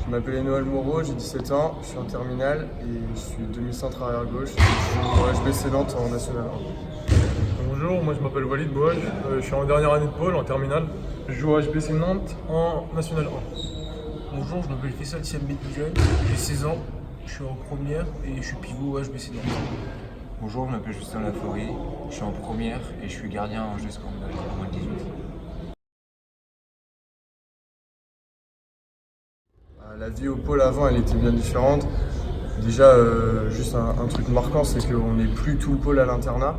Je m'appelle Noël Moreau, j'ai 17 ans, je suis en terminale et je suis demi-centre arrière gauche. Je joue au HBC Nantes en National 1. Bonjour, moi je m'appelle Walid Bouhaj, je suis en dernière année de pôle en terminale. Je joue au HBC Nantes en National 1. Bonjour, je m'appelle Faisal Siambettijan, j'ai 16 ans, je suis en première et je suis pivot au HBC Nantes. Bonjour, je m'appelle Justin Laforie, je suis en première et je suis gardien en jeu scandale en moins de 18. La vie au pôle avant, elle était bien différente. Déjà, juste un truc marquant, c'est qu'on n'est plus tout le pôle à l'internat.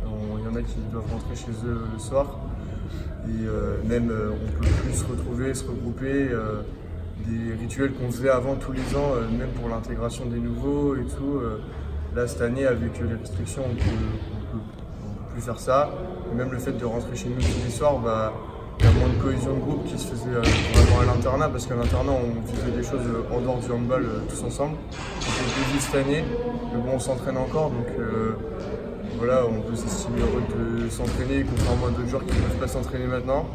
Il y en a qui doivent rentrer chez eux le soir. Et même, on peut plus se retrouver, se regrouper. Des rituels qu'on faisait avant tous les ans, même pour l'intégration des nouveaux et tout. Là, cette année, avec les restrictions, on peut plus faire ça. Et même le fait de rentrer chez nous tous les soirs, il y a moins de cohésion de groupe qui se faisait vraiment à l'internat, parce qu'à l'internat, on faisait des choses en dehors du handball tous ensemble. On était plus cette année, mais bon, on s'entraîne encore, donc voilà, on peut s'estimer heureux de s'entraîner, contrairement à d'autres joueurs qui ne peuvent pas s'entraîner maintenant.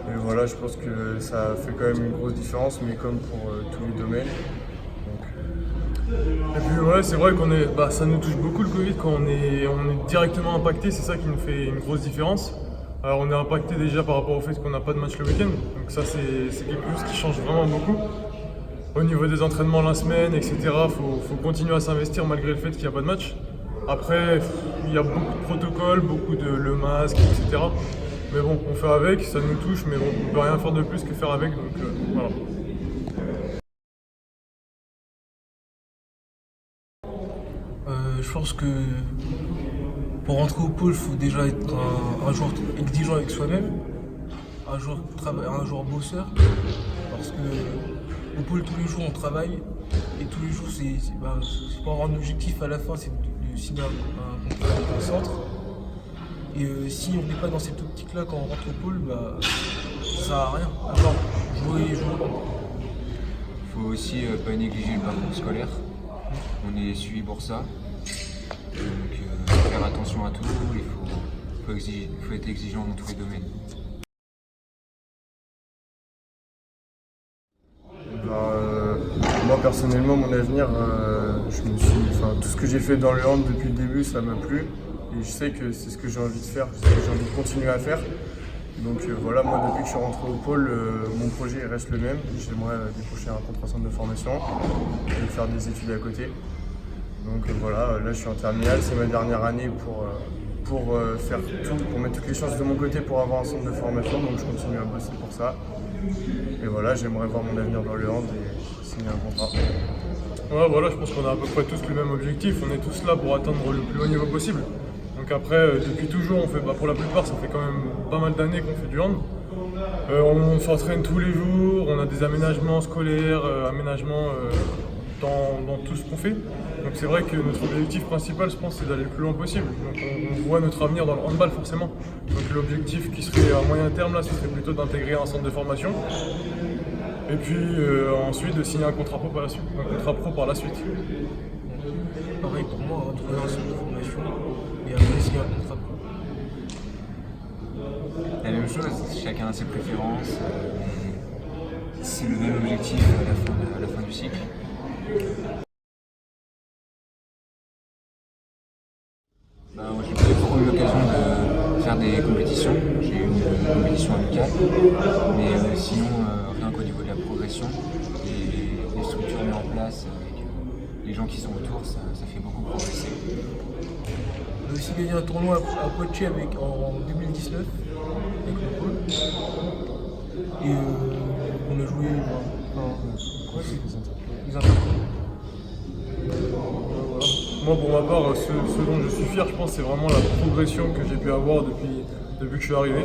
Et voilà, je pense que ça fait quand même une grosse différence, mais comme pour tous les domaines. Et puis ouais, c'est vrai ça nous touche beaucoup le Covid quand on est directement impacté, c'est ça qui nous fait une grosse différence. Alors on est impacté déjà par rapport au fait qu'on n'a pas de match le week-end, donc ça c'est quelque chose qui change vraiment beaucoup. Au niveau des entraînements la semaine, etc., faut continuer à s'investir malgré le fait qu'il n'y a pas de match. Après, il y a beaucoup de protocoles, beaucoup de le masque, etc. Mais bon, on fait avec, ça nous touche, mais bon, on ne peut rien faire de plus que faire avec, donc voilà. Je pense que pour rentrer au pôle, il faut déjà être un joueur exigeant avec soi-même, un joueur bosseur, parce que au pôle tous les jours on travaille et tous les jours c'est pour avoir un objectif à la fin, c'est de signer un contrat avec un centre. Et si on n'est pas dans cette optique-là quand on rentre au pôle, ça sert à rien. Alors, jouer. Il faut aussi pas négliger le parcours scolaire. On est suivi pour ça. Donc faire attention à tout, il faut être exigeant dans tous les domaines. Moi personnellement, mon avenir, tout ce que j'ai fait dans le hand depuis le début, ça m'a plu. Et je sais que c'est ce que j'ai envie de faire, c'est ce que j'ai envie de continuer à faire. Donc voilà, moi depuis que je suis rentré au pôle, mon projet reste le même. J'aimerais décrocher un contrat centre de formation et faire des études à côté. Donc voilà, là je suis en terminale, c'est ma dernière année pour faire tout, pour mettre toutes les chances de mon côté pour avoir un centre de formation. Donc je continue à bosser pour ça. Et voilà, j'aimerais voir mon avenir dans le hand et signer un contrat. Ouais, voilà, je pense qu'on a à peu près tous le même objectif, on est tous là pour atteindre le plus haut niveau possible. Donc après, depuis toujours, pour la plupart, ça fait quand même pas mal d'années qu'on fait du hand. On s'entraîne tous les jours, on a des aménagements scolaires, dans tout ce qu'on fait. Donc c'est vrai que notre objectif principal, je pense, c'est d'aller le plus loin possible. Donc on voit notre avenir dans le handball forcément. Donc l'objectif qui serait à moyen terme, là, ce serait plutôt d'intégrer un centre de formation. Et puis ensuite de signer un contrat pro par la suite. Pareil pour moi, trouver un centre de formation et après signer un contrat pro. La même chose, chacun a ses préférences. C'est le même objectif à la fin du cycle. J'ai beaucoup eu l'occasion de faire des compétitions. J'ai eu une compétition amicale, mais sinon, rien qu'au niveau de la progression, les structures mises en place avec les gens qui sont autour, ça fait beaucoup progresser. On a aussi gagné un tournoi à Poitiers en 2019 avec le pôle. Et on a joué les interclubs. Moi, pour ma part, ce dont je suis fier, je pense, c'est vraiment la progression que j'ai pu avoir depuis que je suis arrivé.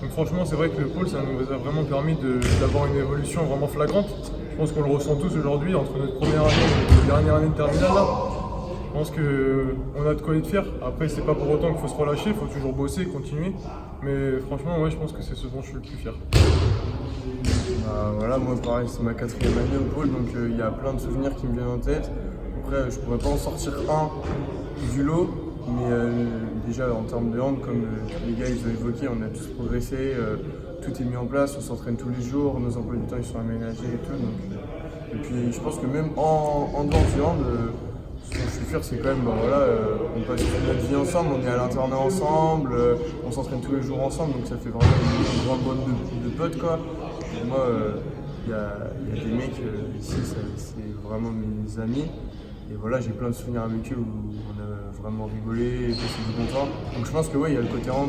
Donc franchement, c'est vrai que le pôle, ça nous a vraiment permis d'avoir une évolution vraiment flagrante. Je pense qu'on le ressent tous aujourd'hui, entre notre première année et notre dernière année de terminale là. Je pense qu'on a de quoi être fier. Après, c'est pas pour autant qu'il faut se relâcher, il faut toujours bosser, continuer. Mais franchement, ouais, je pense que c'est ce dont je suis le plus fier. Voilà, moi pareil, c'est ma 4e année au pôle, donc il y a plein de souvenirs qui me viennent en tête. Après, je pourrais pas en sortir un du lot, mais déjà en termes de hand, comme les gars ils ont évoqué, on a tous progressé, tout est mis en place, on s'entraîne tous les jours, nos emplois du temps ils sont aménagés et tout. Et puis je pense que même en dehors du hand, ce que je suis fier, c'est quand même, on passe toute notre vie ensemble, on est à l'internat ensemble, on s'entraîne tous les jours ensemble, donc ça fait vraiment une grande bande de potes, quoi. Et moi, il y a des mecs ici, c'est vraiment mes amis. Et voilà, j'ai plein de souvenirs avec eux où on a vraiment rigolé et passé du bon temps. Donc je pense que il y a le côté hand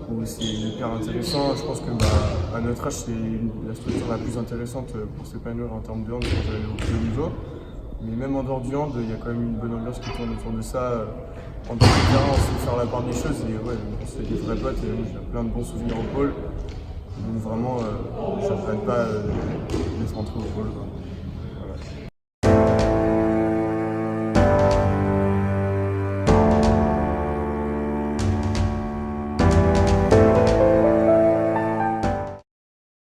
où c'est hyper intéressant. Je pense que à notre âge, c'est la structure la plus intéressante pour s'épanouir en termes de hand pour aller au plus haut niveau. Mais même en dehors du hand, il y a quand même une bonne ambiance qui tourne autour de ça. En tant que terrain, on sait faire la part des choses et c'est des vrais potes. Et j'ai plein de bons souvenirs au pôle. Donc vraiment, je ne regrette pas d'être rentré au pôle, quoi.